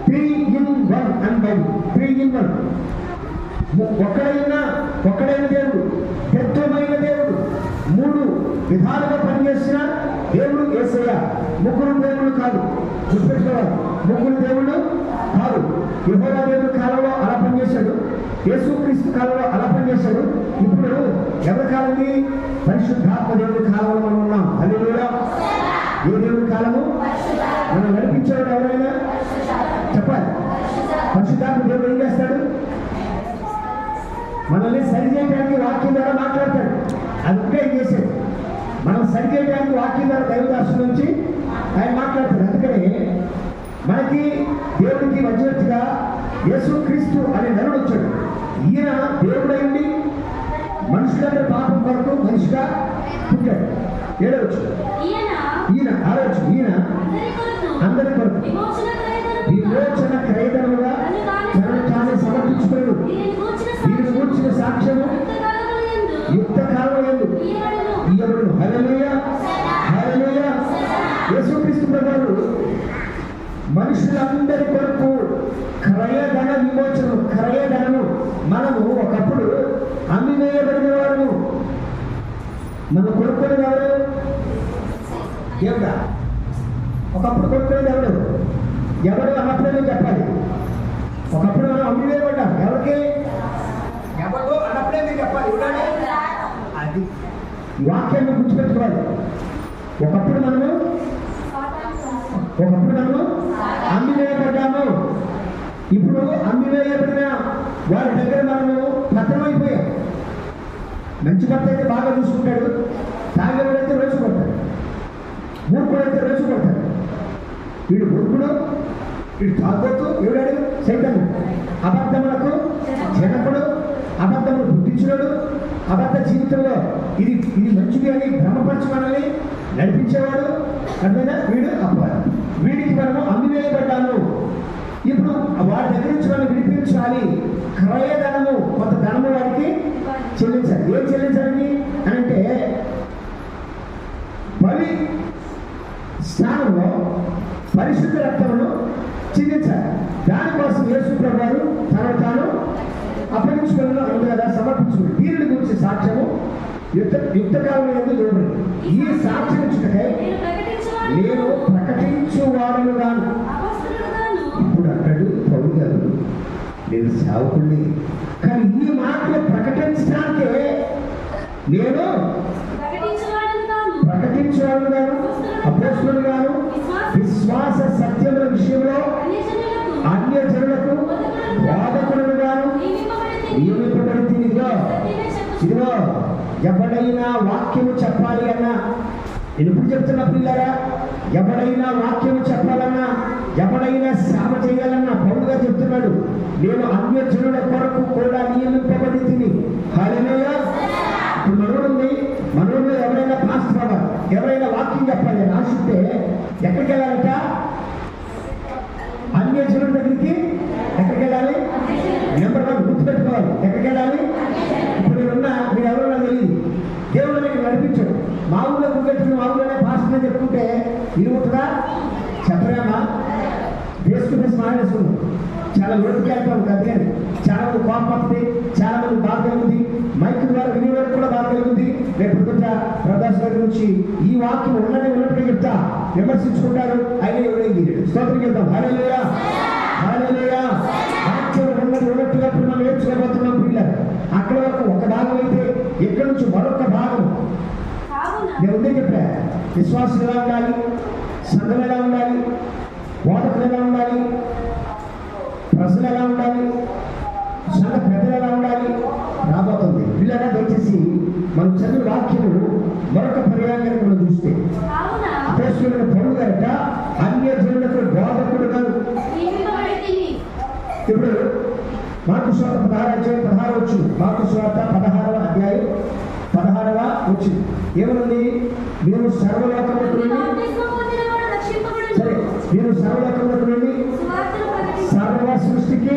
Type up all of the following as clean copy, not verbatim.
3 in 1 అని Bible. 3 in 1. ఒక్కడైన దేవుడు, పెద్దమైన దేవుడు, 3 విధాలుగా పనిచేసిన దేవుడు యేసయ్య. ముగ్గురు దేవుడు కాదు, గుర్తుపెట్టుకోవాలి. ముగ్గురు దేవుడు కాదు. యెహోవా దేవుడి కాలంలో అలా పనిచేశాడు, యేసుక్రీస్తు కాలంలో అలా పనిచేశాడు. ఇప్పుడు ఎవరి కాలంది? పరిశుద్ధాత్మ దేవుడి కాలంలో మనం ఉన్నాం. హల్లెలూయా. ఏ దేవుడి కాలము? మనం నడిపించేవాడు ఎవరైనా చెప్పాలి. పరిశుద్ధాత్మ దేవుడు ఏం చేస్తాడు? మనల్ని సరి చేయడానికి వాక్యం ద్వారా మాట్లాడతాడు. అది ఒకే చేశాడు. మనం సరి చేయడానికి వాక్యం ద్వారా దైవదాసు నుంచి ఆయన మాట్లాడతాడు. అందుకని మనకి దేవుడికి మధ్యవర్తిగా యేసుక్రీస్తు అనే నరుడు వచ్చాడు. ఈయన దేవుడైంది మనుషులందరి పాపం కొరకు మనిషిగా పుట్టాడు. 7వ వచనం. ఈయన 6వ వచనం. ఈయన అందరి కొరకు విమోచన క్రయధనముగా తనను తానే సమర్పించుకున్నాడు. దీనిని గూర్చిన సాక్ష్యము యుక్త కాలం యందు ఇయ్యబడును. హల్లెలూయా, హల్లెలూయా. యేసుక్రీస్తు ప్రభువు మనుషులందరి కొరకు క్రయధన విమోచనము, క్రయధనము. మనము ఒకప్పుడు అమ్మివేయబడిన వారు. మనం కొనుక్కునేది ఎవరు? దేవుడా. ఒకప్పుడు కొనుక్కునేది ఎవరు? ఎవరు అన్నప్పుడే చెప్పాలి. ఒకప్పుడు మనం అమ్మివేయబడ్డాం. ఎవరికి? ఎవరు అన్నప్పుడే మీరు చెప్పాలి. అది వాక్యాన్ని గుర్తుపెట్టుకోవాలి. ఒకప్పుడు మనము అమ్మివేయబడ్డాము. ఇప్పుడు అమ్మివేయబడిన వారి దగ్గర మనము పత్రమైపోయాం. మంచి భర్త అయితే బాగా చూసుకుంటాడు, తాగేవాడైతే రోజు కొడతాడు, మూర్ఖుడైతే రోజు కొడతాడు. వీడు మూర్ఖుడు, వీడు తాగొద్దు. ఎవడాడు? సైతాను. అబద్ధములకు జనకుడు, అబద్ధములు బుద్ధించుడు, అబద్ధ జీవితంలో ఇది మంచిది అని భ్రమపరచు మనల్ని నడిపించేవాడు. అర్థమైనా? వీడు అపవాది. వీడికి మనము అమ్మివేయబడ్డాము. ఇప్పుడు వాడి దగ్గర నుంచి మనం విడిపించాలి. క్రయధనము, కొంత ధనము వాడికి చెల్లించాలి. ఏం చెల్లించాలి అంటే బలి స్థానంలో పరిశుద్ధ రక్తమును చెల్లించాలి. దానికోసం యేసు ప్రభువు తనను తాను అప్పగించుకున్న కదా సమర్పించుకుని. దీనిని గురించి సాక్ష్యము యుక్తకాలం యందు ఇవ్వబడింది. ఈ సాక్ష్యం ఇచ్చుటకై నేను ప్రకటించువాడను గాను. ఇప్పుడు అక్కడు పౌలు గారు నేను సేవకుడిని, కానీ ఈ మాటలు ప్రకటించడానికే నేను ప్రకటించేవాడు గాను, అపోస్తలుడు గాను, విశ్వాస సత్యముల విషయంలో అన్యజనులకు బోధకుడు గాను నియమింపబడి. ఇదిగో ఎవడైనా వాక్యము చెప్పాలి అన్నా, నేను ఇప్పుడు చెప్తున్న పిల్లరా, ఎవడైనా వాక్యము చెప్పాలన్నా, ఎవడైనా సేవ చేయాలన్నా పౌలుగా చెప్తున్నాడు, నేను అన్యజనుల కొరకు కూడా నియమింపబడి తిని. హల్లెలూయా. ఇప్పుడు మనోడు ఎవరైనా పాస్టర్ అవ్వాలి, ఎవరైనా వాక్యం చెప్పాలి అని ఆశిస్తే ఎక్కడికి వెళ్ళాలంట? అన్యజనుల దగ్గరికి. ఎక్కడికి వెళ్ళాలి? నెంబర్ 1 గుర్తుపెట్టుకోవాలి. ఎక్కడికి వెళ్ళాలి? ఇప్పుడు మీరు ఎవరన్నా తెలియదు, దేవుడు మీకు నడిపించాడు. మా ఊళ్ళో గుర్తెట్టుకుని మా ఊళ్ళోనే పాస్టర్ చెప్పుకుంటే ఇది ఉంటుందా? చెప్పలేమా? ఫేస్ టు ఫేస్ మాట్లాడుతున్నాం. చాలా లోతుకి వెళ్తాం. అందుకని చాలా మంది కోపం వస్తుంది, చాలా మంది బాధ కలుగుతుంది, మైక్ ద్వారా వినియోగం కూడా బాధ కలుగుతుంది. రేపు ప్రదాస్ గారి నుంచి ఈ వాక్యం ఉన్నట్టుగా చెప్తా విమర్శించుకుంటారు. ఆయన ఎవరైంది స్తోత్రం చెప్తాం. హల్లెలూయా, హల్లెలూయా. వాక్యం ఉన్నట్టుగా మనం నేర్చుకోబోతున్నాం పిల్లలు. అక్కడ వరకు ఒక భాగం అయితే ఇక్కడ నుంచి మరొక భాగం. నేను ఉందే చెప్పా, విశ్వాసం ఎలా ఉండాలి, సంఘం ఎలా ఉండాలి, బోధకులు ఎలా ఉండాలి, ప్రజలు ఎలా ఉండాలి, సంఘ పెద్దలు ఎలా ఉండాలి రాబోతుంది. పిల్లలా దయచేసి మనం చదివిన వాక్యము మరొక పర్యాయాన్ని మనం చూస్తే అపోస్తలుడైన పౌలు గారట అన్యజనులకు బోధకుడు గారు. ఇప్పుడు మార్కు సువార్త 16 వచ్చింది. మార్కు సువార్త 16వ అధ్యాయం 16వ వచ్చింది. ఏమనుంది? మీరు సర్వలోకములకు నుండి, సరే, మీరు సర్వలోకములకు నుండి సర్వ సృష్టికి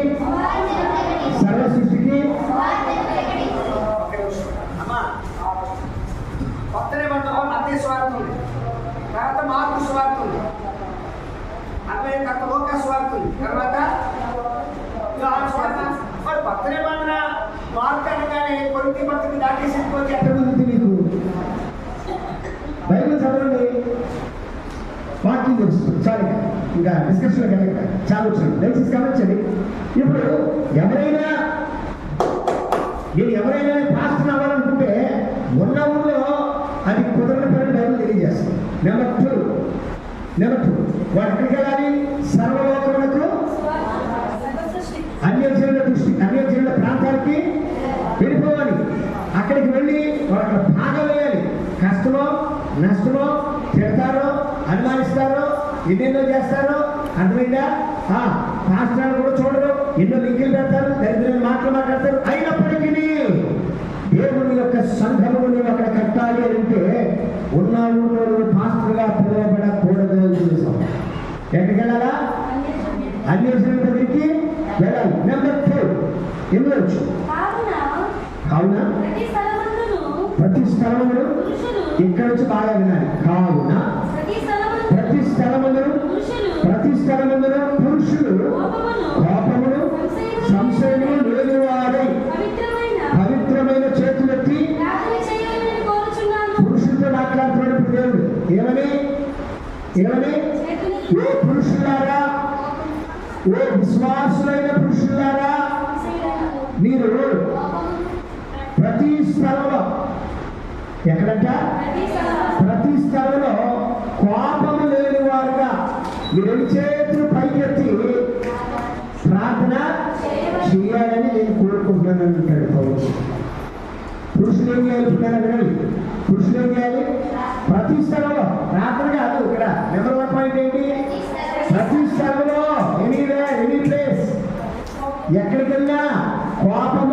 కొత్త నిబంధనలో మత్తయి సువార్త ఉంది, తర్వాత మార్కు సువార్త ఉంది, అదే కొత్త లోక స్వార్థులు, తర్వాత యోహాను స్వార్థులు. మరి కొత్త నిబంధన మార్కు అనగానే కొరింథీ పత్రిక దాటేసిపోతే ఎక్కడ ఉంది మీకు? బైబిల్ చదవండి, వాక్యం తెలుస్తుంది. చాలు, ఇంకా డిస్కషన్లో కనుక చాలా వచ్చింది. దయచేసి గమనించండి. ఇప్పుడు ఎవరైనా పాస్టర్ అవ్వాలనుకుంటే ఉన్న ఊళ్ళో అది కుదరని పని బైబిల్ తెలియజేస్తుంది. నెంబర్ టూ వాడు ఎక్కడికి వెళ్ళాలి? సర్వలోకములకు, అన్యజనుల ప్రాంతానికి వెళ్ళిపోవాలి. అక్కడికి వెళ్ళి వాడు భాగం వేయాలి. కష్టమో నష్టమో, తిడతారో అనుమానిస్తారో, ఎన్నెన్నో చేస్తారో, అర్థమైందా? పాస్టర్లు కూడా చూడరు, ఎన్నో లింకులు పెడతారు, దరిద్రమైన మాటలు మాట్లాడతారు. అయినప్పటికీ దేవుని యొక్క సంఘముని అక్కడ కట్టాలి అంటే ఉన్న ఊళ్ళో పాస్టర్గా పిలువబడకూడదు అని చూసాం. ఎక్కడికి వెళ్ళాలా? అన్యజనుల దగ్గరికి వెళ్ళాలి. నెంబర్ 2 ఎందుకు? కావున ప్రతి స్థలమును, ఇక్కడ నుంచి బాగా వినాలి. కావున ప్రతి స్థలమును పురుషులు కోపమును సంశయము లేనివారై పవిత్రమైన చేతులెత్తి పురుషులతో మాట్లాడుతున్నాడు దేవుడు. ఏమని? ఓ పురుషులారా, ఓ విశ్వాసులైన పురుషులారా, మీరు ప్రతి స్థలంలో, ఎక్కడంట? ప్రతి స్థలంలో కోపము లేని వారుగా మీరు చేతులు పైకెత్తి ప్రార్థన చేయాలని నేను కోరుకుంటున్నాను అంటాడు పౌలు. పురుషులు ఏం చేయాలి? పురుషులు ఏం చేయాలి? ప్రతి స్థలంలో ప్రార్థన కాదు. ఇక్కడ నెంబర్ 1 పాయింట్ ఏంటి? ప్రతి స్థలంలో, ఎనీ ప్లేస్, ఎక్కడికి వెళ్ళినా కోపము